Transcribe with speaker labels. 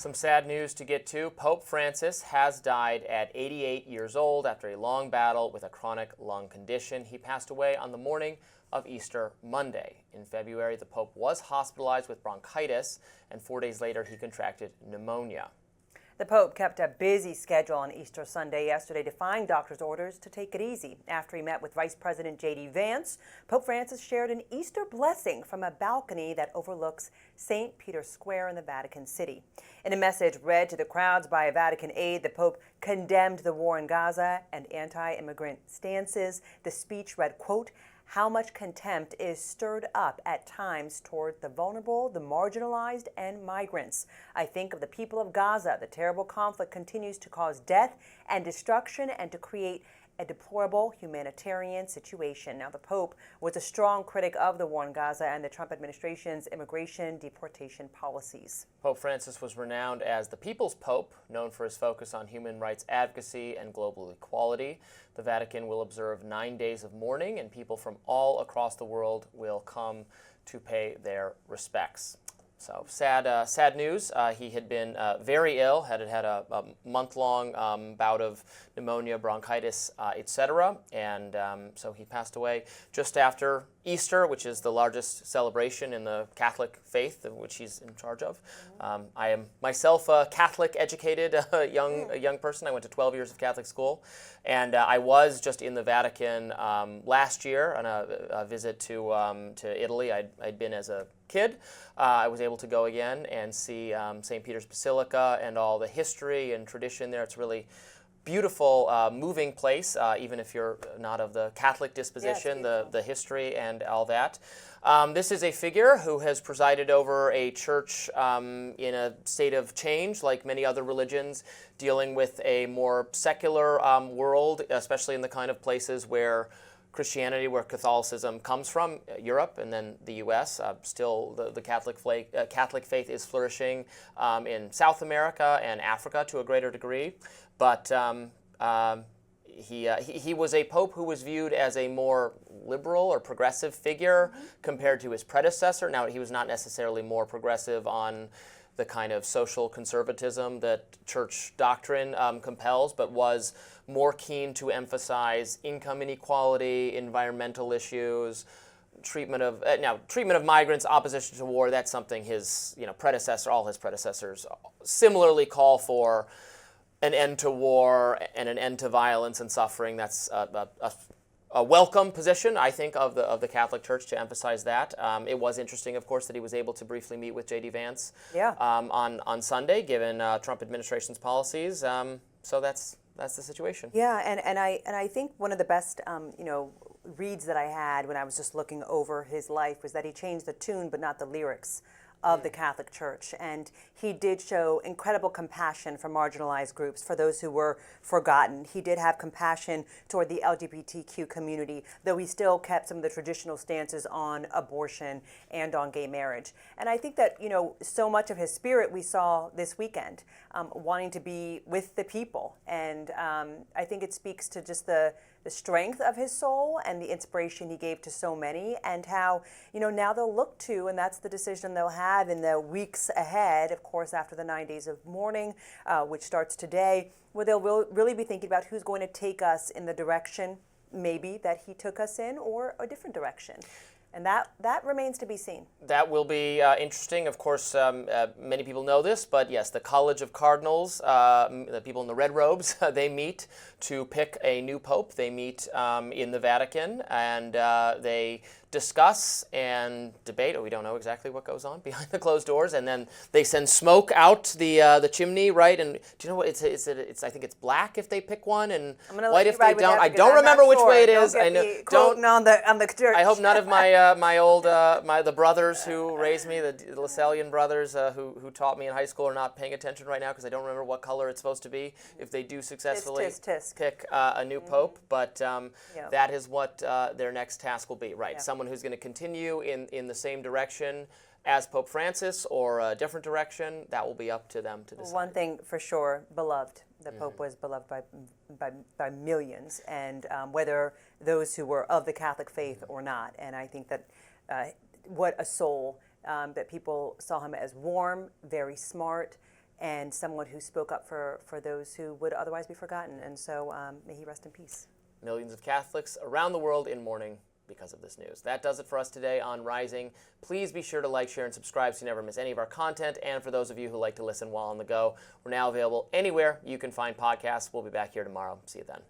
Speaker 1: Some sad news to get to. Pope Francis has died at 88 years old after a long battle with a chronic lung condition. He passed away on the morning of Easter Monday. In February, the Pope was hospitalized with bronchitis, and 4 days later he contracted pneumonia.
Speaker 2: The Pope kept a busy schedule on Easter Sunday yesterday, defying doctors' orders to take it easy. After he met with Vice President Vance, Pope Francis shared an Easter blessing from a balcony that overlooks St. Peter's Square in the Vatican City. In a message read to the crowds by a Vatican aide, the Pope condemned the war in Gaza and anti-immigrant stances. The speech read, quote, "How much contempt is stirred up at times toward the vulnerable, the marginalized, and migrants. I think of the people of Gaza. The terrible conflict continues to cause death and destruction and to create a deplorable humanitarian situation." Now, the Pope was a strong critic of the war in Gaza and the Trump administration's immigration deportation policies.
Speaker 1: Pope Francis was renowned as the People's Pope, known for his focus on human rights advocacy and global equality. The Vatican will observe 9 days of mourning, and people from all across the world will come to pay their respects. So sad news. He had been very ill, had a month-long bout of pneumonia, bronchitis, etc. And so he passed away just after Easter, which is the largest celebration in the Catholic faith, which he's in charge of. I am myself a Catholic-educated young person. I went to 12 years of Catholic school, and I was just in the Vatican last year on a visit to Italy. I'd been as a kid. I was able to go again and see St. Peter's Basilica and all the history and tradition there. It's really beautiful, moving place, even if you're not of the Catholic disposition, the history and all that. This is a figure who has presided over a church in a state of change, like many other religions, dealing with a more secular world, especially in the kind of places where Christianity, where Catholicism comes from, Europe and then the U.S. Still, the Catholic faith is flourishing in South America and Africa to a greater degree. But he was a pope who was viewed as a more liberal or progressive figure compared to his predecessor. Now, he was not necessarily more progressive on the kind of social conservatism that church doctrine compels, but was more keen to emphasize income inequality, environmental issues, treatment of migrants, opposition to war. That's something his all his predecessors similarly call for: an end to war and an end to violence and suffering. That's a welcome position, I think, of the Catholic Church to emphasize that. It was interesting, of course, that he was able to briefly meet with Vance on Sunday, given Trump administration's policies. So that's the situation.
Speaker 2: Yeah, and I think one of the best reads that I had when I was just looking over his life was that he changed the tune but not the lyrics of the Catholic Church. And he did show incredible compassion for marginalized groups, for those who were forgotten. He did have compassion toward the LGBTQ community, though he still kept some of the traditional stances on abortion and on gay marriage. And I think that, so much of his spirit we saw this weekend, wanting to be with the people. And I think it speaks to just the strength of his soul and the inspiration he gave to so many, and how, now they'll look to, and that's the decision they'll have in the weeks ahead, of course, after the 9 days of mourning, which starts today, where they'll really be thinking about who's going to take us in the direction, maybe, that he took us in, or a different direction. And that remains to be seen.
Speaker 1: That will be interesting. Of course, many people know this, but yes, the College of Cardinals, the people in the red robes, they meet to pick a new pope. They meet in the Vatican, and they discuss and debate. We don't know exactly what goes on behind the closed doors, and then they send smoke out the chimney, right? And do you know what? It's I think it's black if they pick one, and white if they don't. I don't remember which way it is. I know.
Speaker 2: Don't on the church.
Speaker 1: I hope none of my the brothers who raised me, the Lasallian brothers who taught me in high school, are not paying attention right now because I don't remember what color it's supposed to be if they do successfully pick a new pope. But that is what their next task will be, right? Someone who's going to continue in the same direction as Pope Francis or a different direction. That will be up to them to decide.
Speaker 2: One thing for sure, beloved. The Pope was beloved by millions, and whether those who were of the Catholic faith or not. And I think that what a soul, that people saw him as warm, very smart, and someone who spoke up for those who would otherwise be forgotten. And so may he rest in peace.
Speaker 1: Millions of Catholics around the world in mourning because of this news. That does it for us today on Rising. Please be sure to like, share, and subscribe so you never miss any of our content. And for those of you who like to listen while on the go, we're now available anywhere you can find podcasts. We'll be back here tomorrow. See you then.